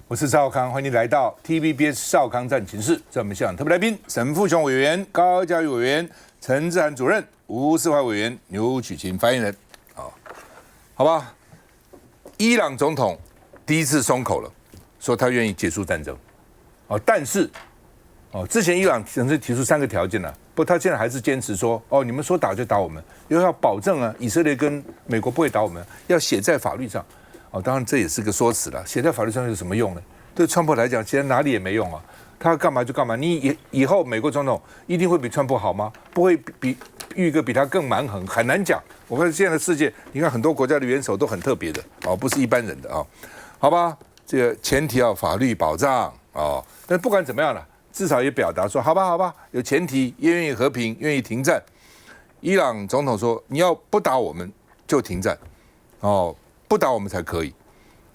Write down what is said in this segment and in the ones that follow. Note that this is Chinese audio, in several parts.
我是赵康，欢迎来到 TVBS 赵康战情室。在我们现场特别来宾，沈富雄委员、高嘉瑜委员、陈志涵主任、吴思怀委员、牛曲琴发言人。好吧，伊朗总统第一次松口了，说他愿意结束战争。但是之前伊朗曾经提出3个条件了，不过他现在还是坚持说，你们说打就打我们，又要保证以色列跟美国不会打我们，要写在法律上。当然这也是个说辞了，写在法律上有什么用呢？对川普来讲，写在哪里也没用啊。他干嘛就干嘛，你以后美国总统一定会比川普好吗？不会遇一个比他更蛮横，很难讲。我看现在的世界，你看很多国家的元首都很特别的不是一般人的好吧？这个前提要法律保障但不管怎么样了，至少也表达说，好吧，有前提，也愿意和平，愿意停战。伊朗总统说，你要不打我们就停战不打我们才可以，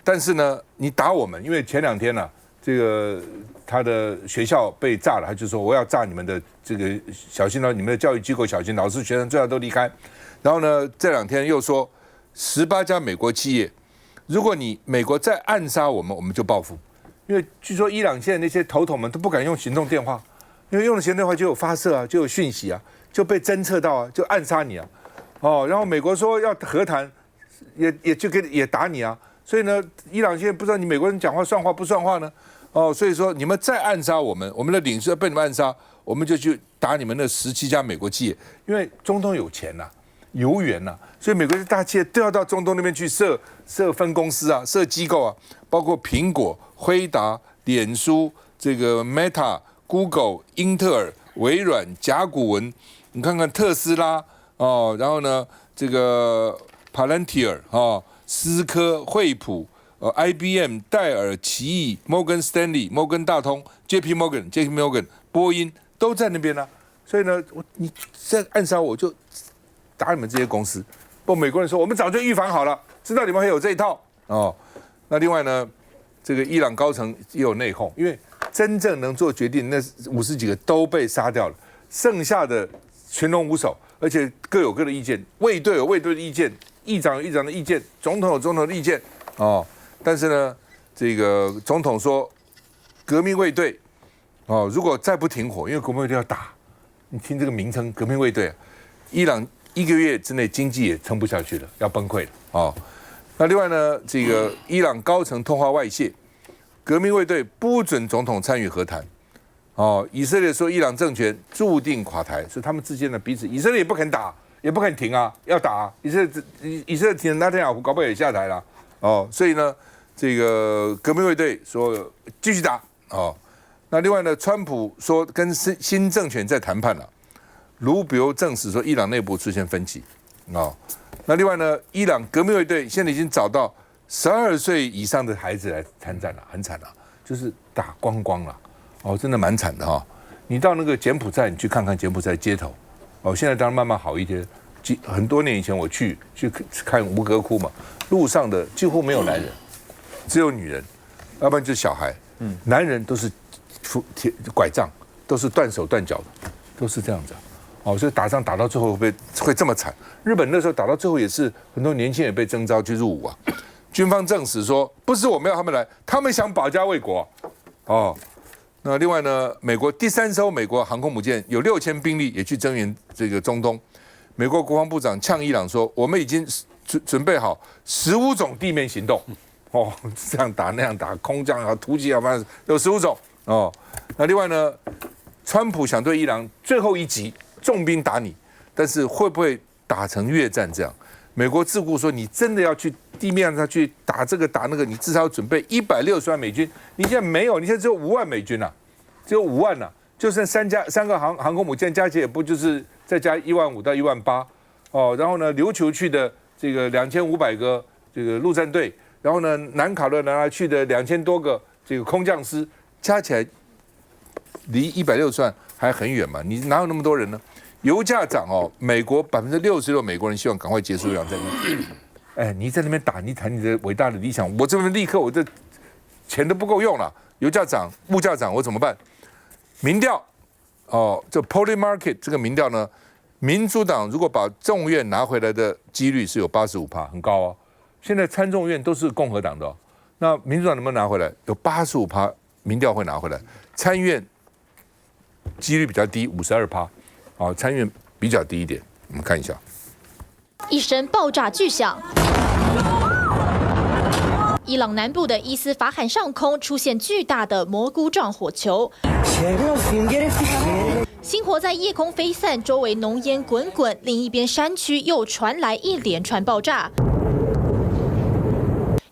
但是呢，你打我们，因为前2天这个他的学校被炸了，他就说我要炸你们的这个小心你们的教育机构小心，老师学生最好都离开。然后呢，这2天又说18家美国企业，如果你美国再暗杀我们，我们就报复。因为据说伊朗现在那些头头们都不敢用行动电话，因为用了行动电话就有发射就有讯息就被侦测到就暗杀你然后美国说要和谈。也打你所以呢，伊朗现在不知道你美国人讲话算话不算话呢，所以说你们再暗杀我们，我们的领袖被你们暗杀，我们就去打你们那17家美国企业，因为中东有钱油源所以美国的大企业都要到中东那边去设分公司设机构包括苹果、辉达、脸书、这个 Meta、Google、英特尔、微软、甲骨文，你看看特斯拉然后呢这个。Palantir 思科、惠普、IBM、戴尔、奇异、摩根斯丹利、摩根大通、JP Morgan、波音都在那边所以呢，你再暗杀我就打你们这些公司。不过美国人说我们早就预防好了，知道你们会有这一套那另外呢，这个伊朗高层也有内讧，因为真正能做决定那50几个都被杀掉了，剩下的群龙无首，而且各有各的意见，卫队有卫队的意见。议长有议长的意见，总统有总统的意见但是呢，这个总统说，革命卫队如果再不停火，因为革命卫队要打，你听这个名称，革命卫队，伊朗1个月之内经济也撑不下去了，要崩溃了那另外呢，这个伊朗高层通话外泄，革命卫队不准总统参与和谈以色列说伊朗政权注定垮台，所以他们之间的彼此，以色列也不肯打。也不肯停要打以色列停，纳坦雅胡搞不好也下台了所以呢，这个革命卫队说继续打那另外呢，川普说跟新政权在谈判了，卢比欧证实说伊朗内部出现分歧那另外呢，伊朗革命卫队现在已经找到12岁以上的孩子来参战了，很惨就是打光光了真的蛮惨的你到那个柬埔寨，你去看看柬埔寨街头。现在当然慢慢好一点。很多年以前我去看吴哥窟嘛，路上的几乎没有男人，只有女人，要不然就是小孩。男人都是拐杖，都是断手断脚的，都是这样子。所以打仗打到最后会这么惨。日本那时候打到最后也是很多年轻人被征召去入伍军方证实说不是我们要他们来，他们想保家卫国。那另外呢，美国第3艘美国航空母舰有6000兵力也去增援这个中东。美国国防部长呛伊朗说，我们已经准备好15种地面行动。这样打那样打，空降突击反正有15种那另外呢，川普想对伊朗最后一击重兵打你，但是会不会打成越战这样？美国自顾说，你真的要去地面上去打这个打那个，你至少要准备160万美军，你现在没有，你现在只有5万美军只有5万就剩3个航空母舰加起来也不就是再加15000到18000然后呢，琉球去的这个2500个这个陆战队，然后呢，南卡罗来纳去的2000多个这个空降师，加起来离160万还很远嘛？你哪有那么多人呢？油价涨美国66%美国人希望赶快结束这场战争。你在那边打，你谈你的伟大的理想，我这边立刻我这钱都不够用了，油价涨，物价涨，我怎么办？民调这 Polling Market 这个民调呢，民主党如果把众院拿回来的几率是有85%，很高现在参众院都是共和党的那民主党能不能拿回来？有85%民调会拿回来，参议院几率比较低，52%，参议院比较低一点。我们看一下，一声爆炸巨响。伊朗南部的伊斯法罕上空出现巨大的蘑菇状火球，星火在夜空飞散，周围浓烟滚滚。另一边山区又传来一连串爆炸。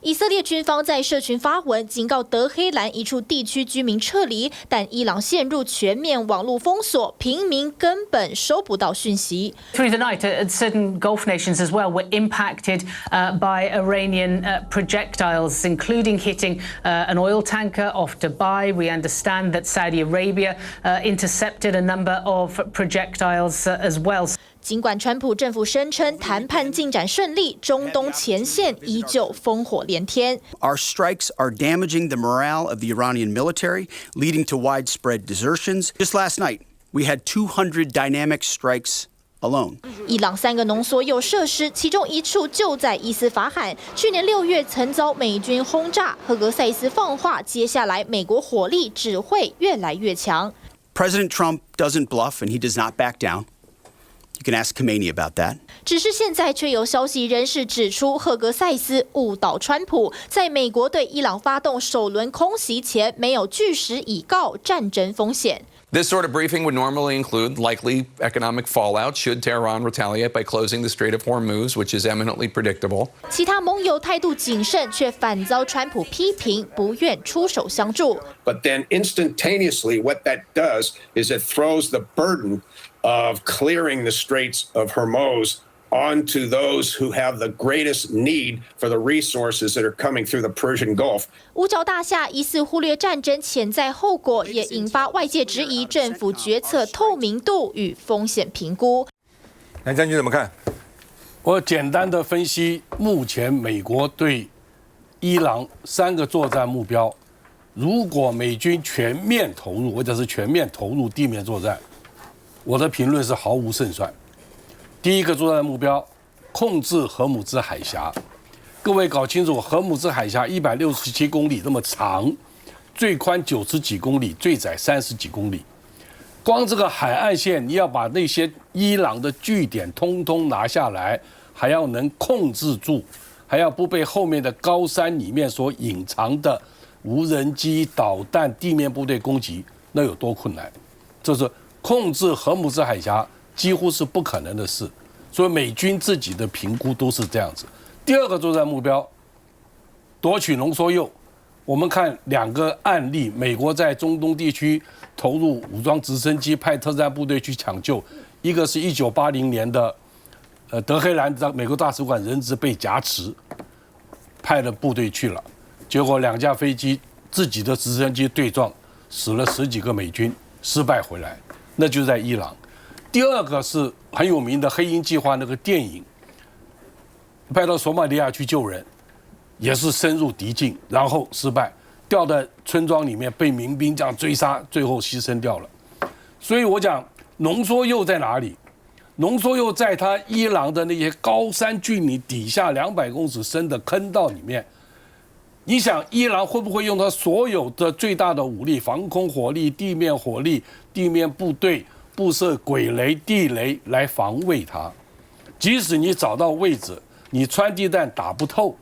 以色列军方在社群发文警告德黑兰一处地区居民撤离，但伊朗陷入全面网络封锁，平民根本收不到讯息。Through the night, certain Gulf nations as well were impacted by Iranian projectiles, including hitting an oil tanker off Dubai. We understand that Saudi Arabia intercepted a number of projectiles as well. 尽管川普政府声称谈判进展顺利，中东前线依旧烽火连天。Our strikes are damaging the morale of the Iranian military, leading to widespread desertions. Just last night, we had 200 dynamic strikes alone. 伊朗3个浓缩铀设施，其中一处就在伊斯法罕。去年6月曾遭美军轰炸。赫格塞斯放话，接下来美国火力只会越来越强。President Trump doesn't bluff, and he does not back down. You can ask Khamenei about that. 只是现在却有消息人士指出，赫格塞斯误导川普，在美国对伊朗发动首轮空袭前，没有据实以告战争风险。This sort of briefing would normally include likely economic fallout should Tehran retaliate by closing the Strait of Hormuz, which is eminently predictable. 其他盟友态度谨慎，却反遭川普批评，不愿出手相助。But then instantaneously, what that does is it throws the burden of clearing the Straits of Hormuz onto those who have the greatest need for the resources that are coming through the Persian Gulf. 五角大厦疑似忽略战争潜在后果，也引发外界质疑政府决策透明度与风险评估。蓝将军怎么看？我简单的分析，目前美国对伊朗3个作战目标，如果美军全面投入，或者是全面投入地面作战，我的评论是毫无胜算。第一个作战目标，控制荷姆兹海峡。各位搞清楚，荷姆兹海峡167公里那么长，最宽90几公里，最窄30几公里。光这个海岸线，你要把那些伊朗的据点通通拿下来，还要能控制住，还要不被后面的高山里面所隐藏的无人机、导弹、地面部队攻击，那有多困难？这是控制荷姆兹海峡几乎是不可能的事，所以美军自己的评估都是这样子。第二个作战目标，夺取浓缩铀。我们看2个案例，美国在中东地区投入武装直升机，派特战部队去抢救。一个是1980年的，德黑兰的美国大使馆人质被挟持，派了部队去了，结果2架飞机自己的直升机对撞，死了10几个美军，失败回来。那就在伊朗。第二个是很有名的黑鹰计划那个电影，派到索马利亚去救人，也是深入敌境，然后失败，掉在村庄里面被民兵这样追杀，最后牺牲掉了。所以我讲浓缩铀在哪里？浓缩铀在它伊朗的那些高山峻岭底下200公尺深的坑道里面。你想伊朗会不会用它所有的最大的武力，防空火力、地面火力、地面部队布设鬼雷、地雷来防卫它？即使你找到位置，你穿地弹打不透，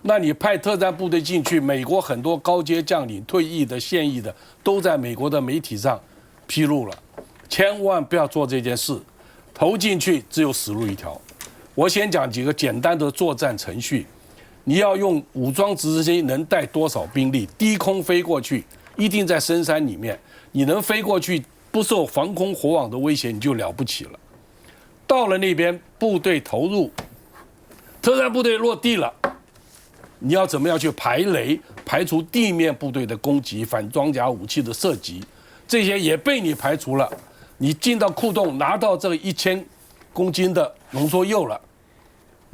那你派特战部队进去，美国很多高阶将领、退役的、现役的，都在美国的媒体上披露了，千万不要做这件事，投进去只有死路一条。我先讲几个简单的作战程序。你要用武装直升机能带多少兵力？低空飞过去，一定在深山里面，你能飞过去，不受防空火网的威胁，你就了不起了。到了那边，部队投入，特战部队落地了，你要怎么样去排雷，排除地面部队的攻击、反装甲武器的射击，这些也被你排除了。你进到库洞，拿到这1000公斤的浓缩铀了。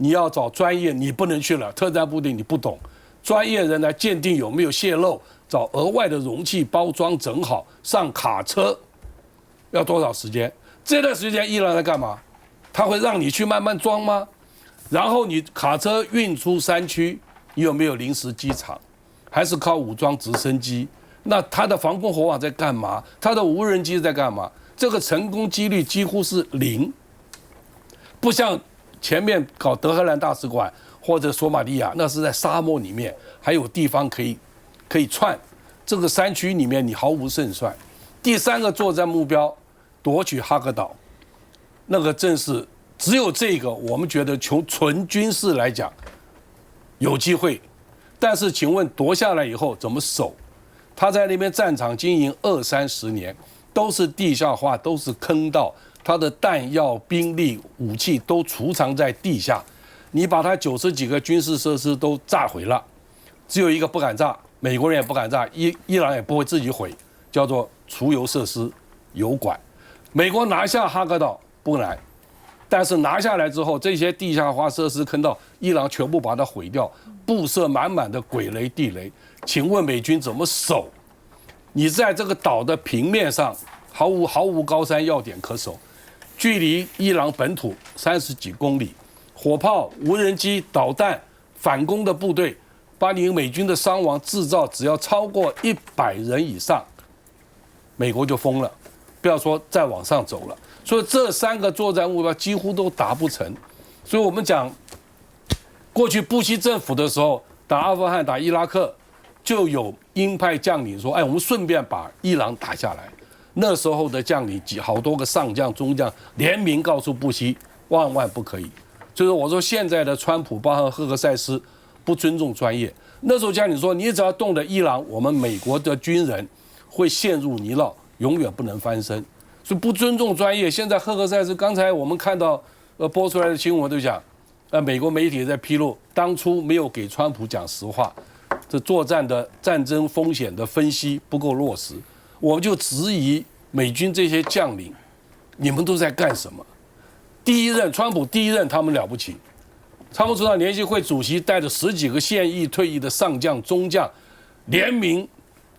你要找专业，你不能去了。特战部队你不懂，专业人来鉴定有没有泄漏，找额外的容器包装整好，上卡车，要多少时间？这段时间伊朗在干嘛？他会让你去慢慢装吗？然后你卡车运出山区，你有没有临时机场？还是靠武装直升机？那它的防空火网在干嘛？它的无人机在干嘛？这个成功几率几乎是0，不像前面搞德黑兰大使馆或者索马利亚，那是在沙漠里面，还有地方可以窜，这个山区里面你毫无胜算。第3个作战目标，夺取哈格岛，那个正是只有这个，我们觉得从纯军事来讲有机会，但是请问夺下来以后怎么守？他在那边战场经营20-30年，都是地下化，都是坑道，他的弹药、兵力、武器都储藏在地下。你把他90几个军事设施都炸毁了，只有一个不敢炸，美国人也不敢炸，伊朗也不会自己毁，叫做储油设施、油管。美国拿下哈格岛不难，但是拿下来之后，这些地下化设施坑道，伊朗全部把它毁掉，布设满满的鬼雷、地雷。请问美军怎么守？你在这个岛的平面上毫无高山要点可守，距离伊朗本土30几公里，火炮、无人机、导弹、反攻的部队，把你美军的伤亡制造只要超过100人以上，美国就疯了，不要说再往上走了。所以这3个作战目标几乎都达不成。所以我们讲，过去布希政府的时候打阿富汗、打伊拉克，就有鹰派将领说：“哎，我们顺便把伊朗打下来。”那时候的将领好多个上将、中将联名告诉布希，万万不可以。所以说，我说现在的川普，包含赫克塞斯，不尊重专业。那时候将领说：“你只要动了伊朗，我们美国的军人会陷入泥淖，永远不能翻身。”所以不尊重专业。现在赫克塞斯，刚才我们看到播出来的新闻都讲，美国媒体在披露，当初没有给川普讲实话。这作战的战争风险的分析不够落实，我们就质疑美军这些将领，你们都在干什么？川普第一任他们了不起，参谋长联席会主席带着10几个现役退役的上将、中将，联名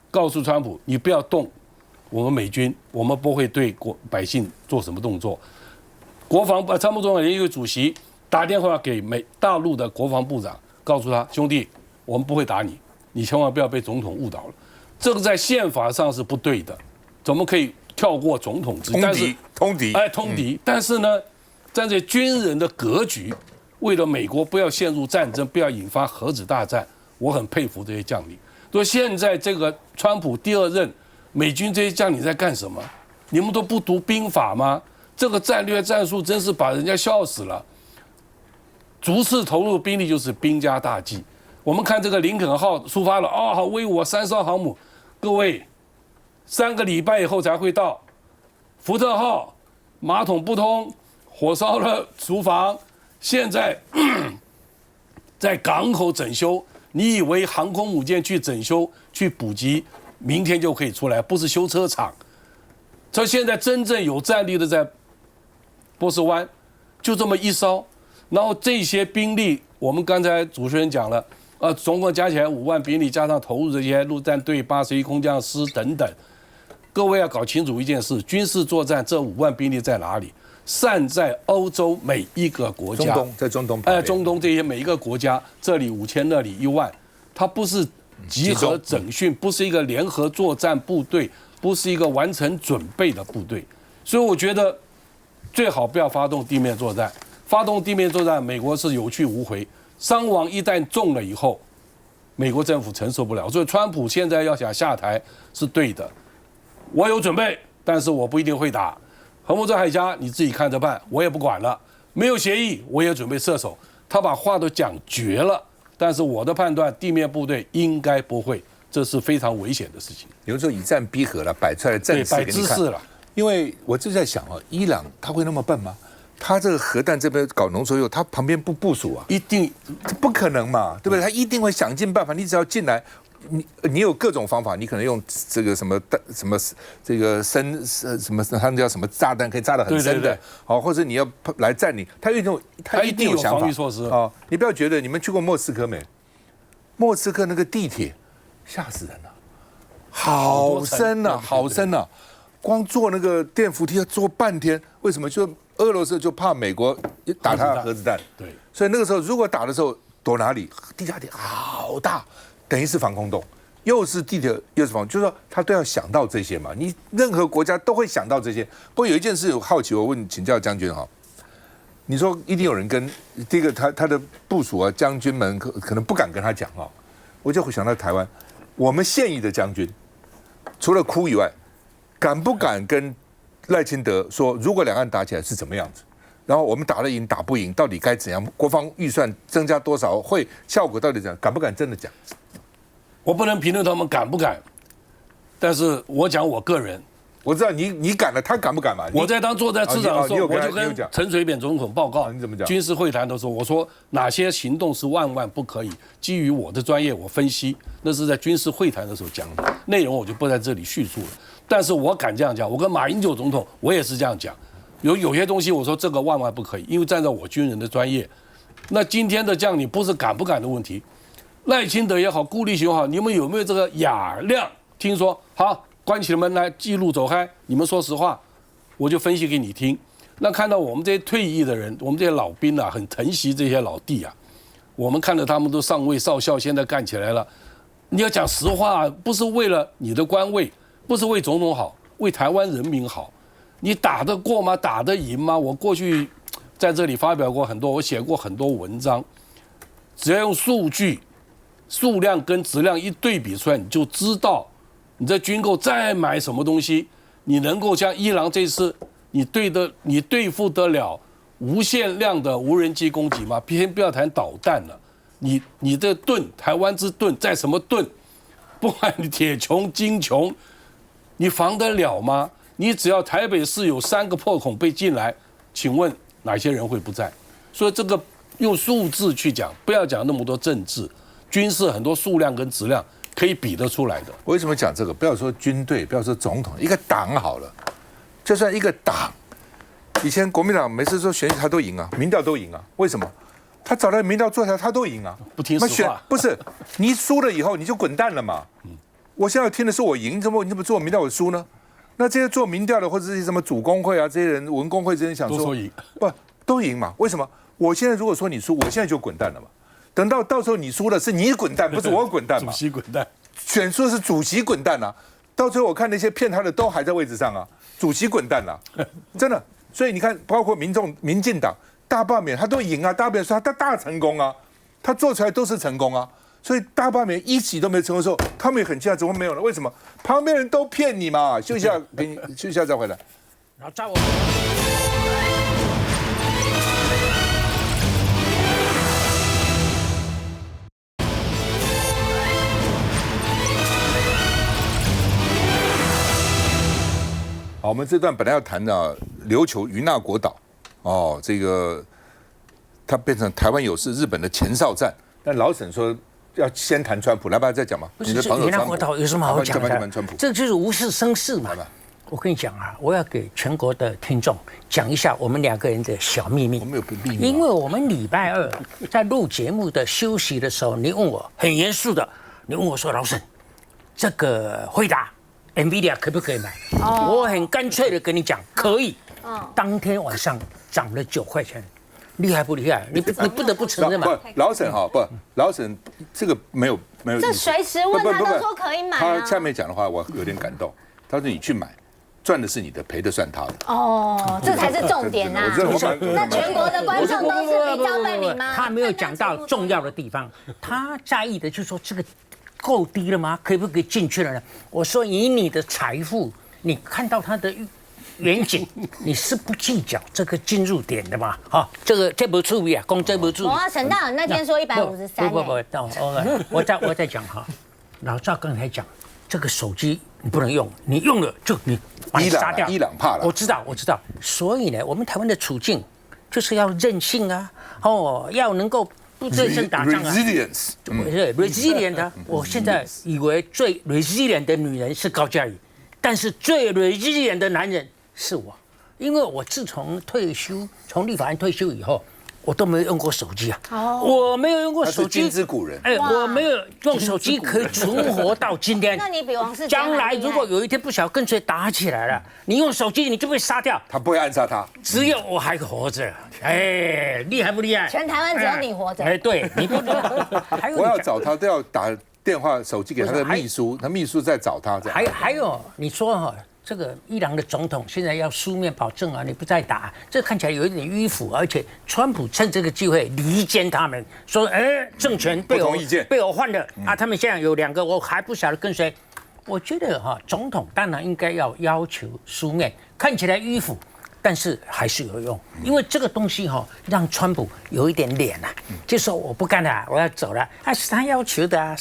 告诉川普，你不要动我们美军，我们不会对百姓做什么动作。参谋长联席会主席打电话给大陆的国防部长，告诉他，兄弟，我们不会打你，你千万不要被总统误导了。这个在宪法上是不对的，怎么可以跳过总统制？通敌，通敌。但是呢，站在军人的格局，为了美国不要陷入战争，不要引发核子大战，我很佩服这些将领。所以现在这个川普第2任，美军这些将领在干什么？你们都不读兵法吗？这个战略战术真是把人家笑死了。逐次投入兵力就是兵家大忌。我们看这个林肯号出发了，好威武，3艘航母，各位，3个礼拜以后才会到。福特号马桶不通，火烧了厨房，现在在港口整修。你以为航空母舰去整修、去补给，明天就可以出来？不是修车厂。所以现在真正有战力的在波斯湾，就这么1艘。然后这些兵力，我们刚才主持人讲了。总共加起来5万兵力，加上投入这些陆战队、81空降师等等，各位要搞清楚一件事：军事作战这5万兵力在哪里？散在欧洲每一个国家，在中东，中东这些每一个国家，这里5000，那里1万，它不是集合整训，不是一个联合作战部队，不是一个完成准备的部队。所以我觉得最好不要发动地面作战。发动地面作战，美国是有去无回。伤亡一旦重了以后，美国政府承受不了，所以川普现在要想下台是对的。我有准备，但是我不一定会打。横木镇海峡你自己看着办，我也不管了。没有协议，我也准备射手。他把话都讲绝了，但是我的判断，地面部队应该不会，这是非常危险的事情。有时候以战逼和了，摆出来的阵势给你看。了。因为我就在想伊朗他会那么笨吗？他这个核弹这边搞浓缩铀，他旁边不部署啊？一定不可能嘛，对不对？他一定会想尽办法。你只要进来，你有各种方法，你可能用这个什么这个什么他们叫什么炸弹可以炸得很深的，好，或者你要来占领，他一定有想法。防御措施啊！你不要觉得你们去过莫斯科没？莫斯科那个地铁吓死人了，好深啊，好深啊！光坐那个电扶梯要坐半天，为什么？就俄罗斯就怕美国打他核子弹，对，所以那个时候如果打的时候躲哪里？地下铁好大，等于是防空洞，又是地铁，又是防空，就是说他都要想到这些嘛。你任何国家都会想到这些。不过有一件事我好奇，我请教将军哈，你说一定有人跟第一个他的部属啊将军们可能不敢跟他讲啊，我就会想到台湾，我们现役的将军除了哭以外，敢不敢跟赖清德说，如果两岸打起来是怎么样子？然后我们打得赢打不赢，到底该怎样？国防预算增加多少？会效果到底怎样？敢不敢真的讲？我不能评论他们敢不敢，但是我讲我个人，我知道你敢了，他敢不敢嘛？我在当作战市长的时候，我就跟讲陈水扁总统报告，你怎么讲？军事会谈的时候，我说哪些行动是万万不可以。基于我的专业，我分析，那是在军事会谈的时候讲的，内容我就不在这里叙述了。但是我敢这样讲，我跟马英九总统，我也是这样讲。有些东西我说这个万万不可以，因为站在我军人的专业。那今天的将领不是敢不敢的问题，赖清德也好，顾立雄也好，你们有没有这个雅量？听说好，关起了门来，记录走开。你们说实话，我就分析给你听。那看到我们这些退役的人，我们这些老兵啊，很疼惜这些老弟啊。我们看到他们都上尉少校，现在干起来了。你要讲实话，不是为了你的官位，不是为总统好，为台湾人民好。你打得过吗？打得赢吗？我过去在这里发表过很多，我写过很多文章。只要用数据、数量跟质量一对比出来，你就知道你在军购再买什么东西，你能够像伊朗这次，你对付得了无限量的无人机攻击吗？偏不要谈导弹了，你的盾，台湾之盾，在什么盾？不管你铁穹、金穹，你防得了吗？你只要台北市有3个破孔被进来，请问哪些人会不在？所以这个用数字去讲，不要讲那么多政治，军事很多数量跟质量可以比得出来的。我为什么讲这个？不要说军队，不要说总统，一个党好了，就算一个党，以前国民党每次说选举他都赢啊，民调都赢啊，为什么？他找来民调做出来他都赢啊，不听实话。不是你输了以后你就滚蛋了嘛。我现在听的是我赢，你怎么做民调我输呢？那这些做民调的或者这些什么主工会啊，这些人文工会这些人想说赢，不都赢嘛？为什么？我现在如果说你输，我现在就滚蛋了嘛。等到时候你输了，是你滚蛋，不是我滚蛋嘛？主席滚蛋，选出的是主席滚蛋啊！到最后我看那些骗他的都还在位置上啊，主席滚蛋了，真的。所以你看，包括民进党大罢免，他都赢啊，大罢免说他大成功啊，他做出来都是成功啊。所以大罢免一起都没成功的时候，他们也很惊讶，怎么没有了？为什么？旁边人都骗你嘛！休息一下，给你休息一下再回来。然后在我。好，我们这段本来要谈的琉球与那国岛，哦，这个它变成台湾有事日本的前哨站，但老沈说要先谈川普，来吧，再讲嘛。不是，与那国岛有什么好讲的？这就是无事生事嘛。我跟你讲啊，我要给全国的听众讲一下我们2个人的小秘密。我们有秘密，因为我们礼拜2在录节目的休息的时候，你问我很严肃的，你问我说老沈，这个回答 NVIDIA 可不可以买？我很干脆的跟你讲，可以。当天晚上涨了9块钱。厉害不厉害？你不得不承认嘛。不，老沈哈，不，老沈这个没有。这随时问他都说可以买。他下面讲的话我有点感动，他说你去买，赚的是你的，赔的算他的。哦，这才是重点呐。那全国的观众都是比张贝敏吗？他没有讲到重要的地方，他在意的就是说这个够低了吗？可不可以进去了呢？我说以你的财富，你看到他的远景，你是不计较这个进入点的嘛？好，这不注意啊，公这不注意。我陈大人那天说153。不，我再讲哈。老赵刚才讲，这个手机你不能用，你用了就你把你杀掉。伊朗怕了。我知道。所以呢，我们台湾的处境就是要韧性啊，要能够不认真打仗啊。resilient 的，我现在以为最 resilient 的女人是高嘉瑜，但是最 resilient 的男人是我，因为我自从退休，从立法院退休以后，我都没有用过手机啊。我没有用过手机。他是金之古人。我没有用手机可以存活到今天。那你比王世坚将来如果有一天不小跟谁打起来了，你用手机你就被杀掉。他不会暗杀他，只有我还活着。厉害不厉害？全台湾只有你活着。对，你不。我要找他都要电话、手机给他的秘书，他秘书在找他。还有，你说哈，这个伊朗的总统现在要书面保证啊，你不再打，这看起来有一点迂腐，而且川普趁这个机会离间他们，说政权被我换了啊，他们现在有2个，我还不晓得跟谁。我觉得总统当然应该要求书面，看起来迂腐。但是还是有用，因为这个东西让川普有一点脸啊，就说我不干了，我要走了，是他要求的啊，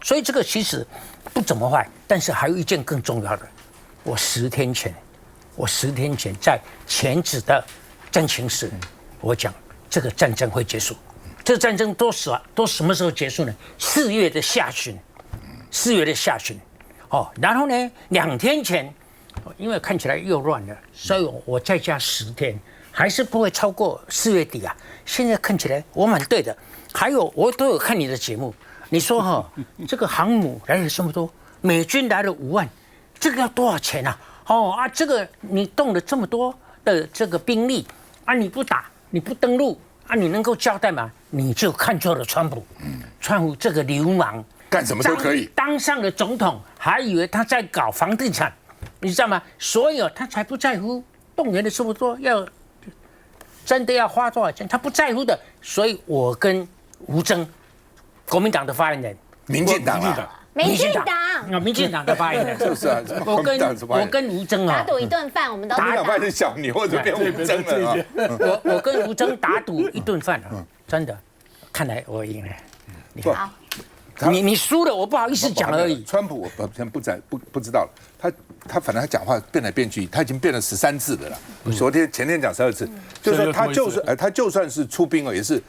所以这个其实不怎么坏。但是还有一件更重要的，我10天前在前指的战情室，我讲这个战争会结束，这个战争都什么时候结束呢？4月的下旬，然后呢，2天前。因为看起来又乱了，所以我再加10天，还是不会超过4月底啊。现在看起来我蛮对的。还有我都有看你的节目，你说这个航母来了这么多，美军来了5万，这个要多少钱啊？这个你动了这么多的这个兵力啊，你不打，你不登陆啊，你能够交代吗？你就看错了川普。川普这个流氓干什么都可以，当上了总统，还以为他在搞房地产。你知道吗？所以他才不在乎动员的这么多，真的要花多少钱，他不在乎的。所以我跟吴峥，国民党的发言人，民进党的发言人，就是啊，我跟吴峥打赌1顿饭，我们都打赌是小牛，就变吴峥了。我跟吴峥打赌1顿饭真的，看来我赢了。好。你输了，我不好意思讲而已。川普我先不知道了，他反正他讲话变来变去，他已经变了13次的了。前天讲12次，就是说他就算是出兵了，也是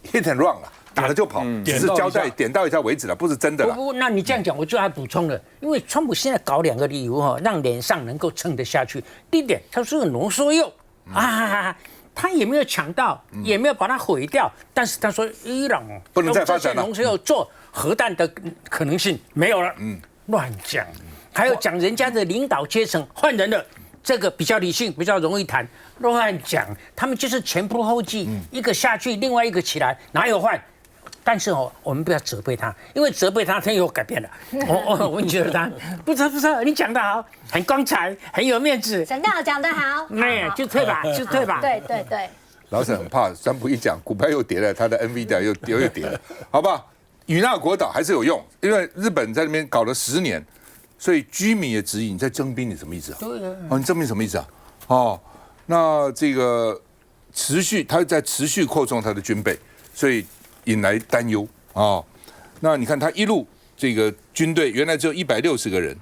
hit and run 了，打了就跑，只是交代点到一下为止了，不是真的了。不，那你这样讲，我就要补充了，因为川普现在搞2个理由让脸上能够撑得下去。第一点，他是个浓缩铀他也没有抢到，也没有把它毁掉，但是他说伊朗不能再发展了，浓缩铀做核弹的可能性没有了，乱讲。还有讲人家的领导阶层换人了，这个比较理性，比较容易谈。乱讲，他们就是前仆后继，一个下去，另外一个起来，哪有换？但是我们不要责备他，因为责备他又改变了。我觉得他不错，你讲得好，很光彩，很有面子。沈大讲得好，就退吧。对。老沈很怕川普一讲，股票又跌了，他的 NVIDIA 又跌了，好吧？与那国岛还是有用，因为日本在那边搞了10年，所以居民也质疑你在征兵，你什么意思啊？你征兵什么意思啊？那这个他在持续扩充他的军备，所以引来担忧那你看他一路这个军队原来只有160个人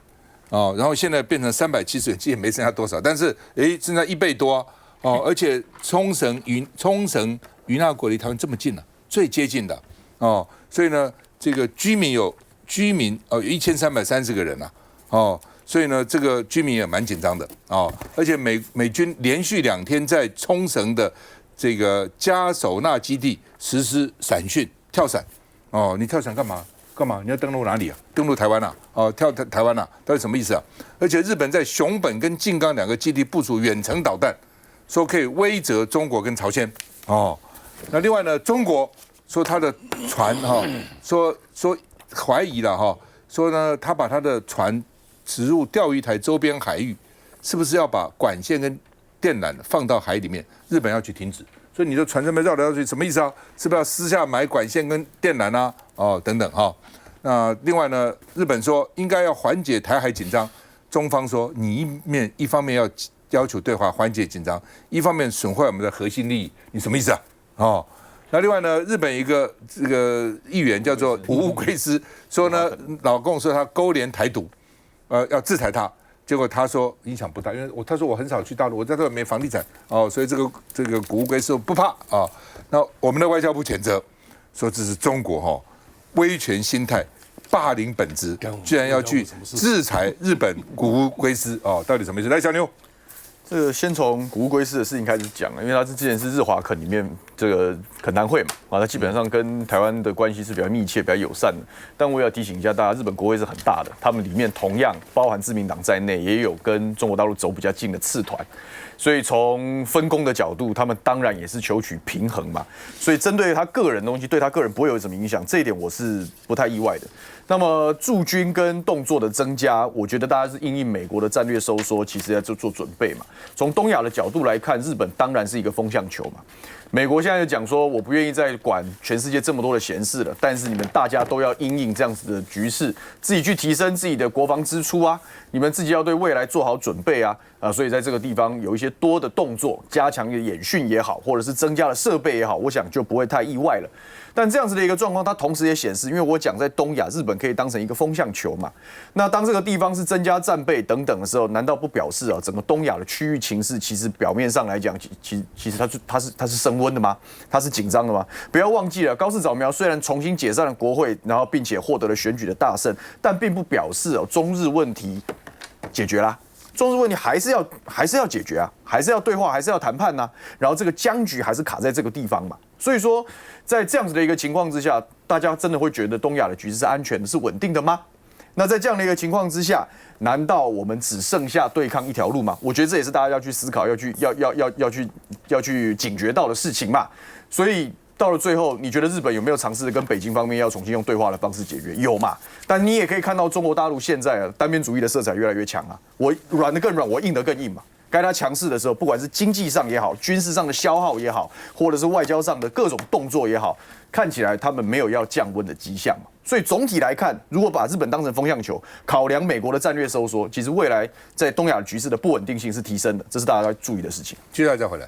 然后现在变成370人，其实也没剩下多少，但是现在1倍多而且冲绳与那国离台湾这么近了，最接近的所以呢，这个居民有1330个人所以呢，这个居民也蛮紧张的而且美军连续2天在冲绳的这个加手纳基地实施伞训跳伞你跳伞干嘛？你要登陆哪里啊？登陆台湾啊？跳台湾啊？到底什么意思啊？而且日本在熊本跟静冈2个基地部署远程导弹，说可以威慑中国跟朝鲜那另外呢，中国说他的船说怀疑了说呢，他把他的船植入钓鱼台周边海域，是不是要把管线跟电缆放到海里面？日本要去停止，所以你的船这边绕来绕去，什么意思啊？是不是要私下买管线跟电缆啊？等等那另外呢，日本说应该要缓解台海紧张，中方说你一方面要要求对话缓解紧张，一方面损坏我们的核心利益，你什么意思啊？那另外呢，日本一个这个议员叫做武乌圭司，说呢，老共说他勾连台独，要制裁他，结果他说影响不大，因为他说我很少去大陆，我在这没房地产所以这个武乌圭司不怕那我们的外交部谴责说这是中国威权心态、霸凌本质，居然要去制裁日本武乌圭司到底什么意思？来，小牛。这个先从谷物龟司的事情开始讲了，因为他之前是日华肯里面这个很难会嘛，它基本上跟台湾的关系是比较密切、比较友善的。但我也要提醒一下大家，日本国会是很大的，他们里面同样包含自民党在内，也有跟中国大陆走比较近的次团。所以从分工的角度，他们当然也是求取平衡嘛。所以针对他个人的东西，对他个人不会有什么影响，这一点我是不太意外的。那么驻军跟动作的增加，我觉得大家是因应美国的战略收缩，其实在做准备嘛。从东亚的角度来看，日本当然是一个风向球嘛。美国现在就讲说，我不愿意再管全世界这么多的闲事了，但是你们大家都要因应这样子的局势，自己去提升自己的国防支出啊，你们自己要对未来做好准备啊，所以在这个地方有一些多的动作，加强的演训也好，或者是增加了设备也好，我想就不会太意外了。但这样子的一个状况，它同时也显示，因为我讲在东亚，日本可以当成一个风向球嘛。那当这个地方是增加战备等等的时候，难道不表示整个东亚的区域情势其实表面上来讲，其实它是升温的吗？它是紧张的吗？不要忘记了，高市早苗虽然重新解散了国会，然后并且获得了选举的大胜，但并不表示中日问题解决啦。中日问题还是要解决啊，还是要对话，还是要谈判啊。然后这个僵局还是卡在这个地方嘛。所以说，在这样子的一个情况之下，大家真的会觉得东亚的局势是安全的、是稳定的吗？那在这样的一个情况之下，难道我们只剩下对抗一条路吗？我觉得这也是大家要去思考、要去警觉到的事情嘛。所以到了最后，你觉得日本有没有尝试跟北京方面要重新用对话的方式解决？有嘛？但你也可以看到中国大陆现在单边主义的色彩越来越强啊，我软的更软，我硬的更硬嘛。该他强势的时候，不管是经济上也好，军事上的消耗也好，或者是外交上的各种动作也好，看起来他们没有要降温的迹象嘛。所以总体来看，如果把日本当成风向球，考量美国的战略收缩，其实未来在东亚局势的不稳定性是提升的，这是大家要注意的事情。接下来再回来。